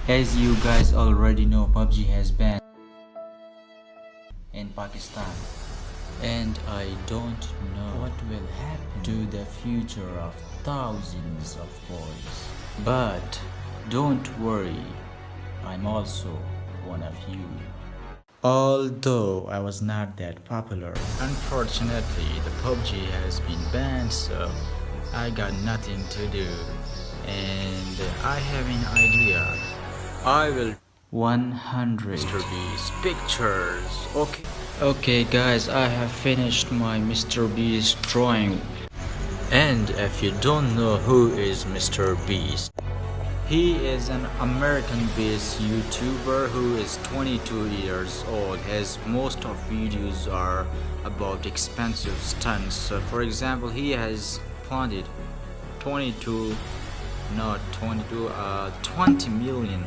As you guys already know, Pubg has banned in Pakistan, and I don't know what will happen to the future of thousands of boys. But don't worry, I'm also one of you. Although I was not that popular, unfortunately the Pubg has been banned, so I got nothing to do, and I have an idea. I will 100 Mr. Beast pictures. Okay guys, I have finished my Mr. Beast drawing. And if you don't know who is Mr. Beast, he is an American-based YouTuber who is 22 years old. His most of videos are about expensive stunts. So for example, he has planted 22, not 22, 20 million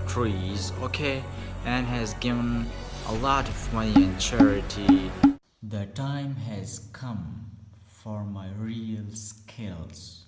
trees, okay, and has given a lot of money in charity. The time has come for my real skills.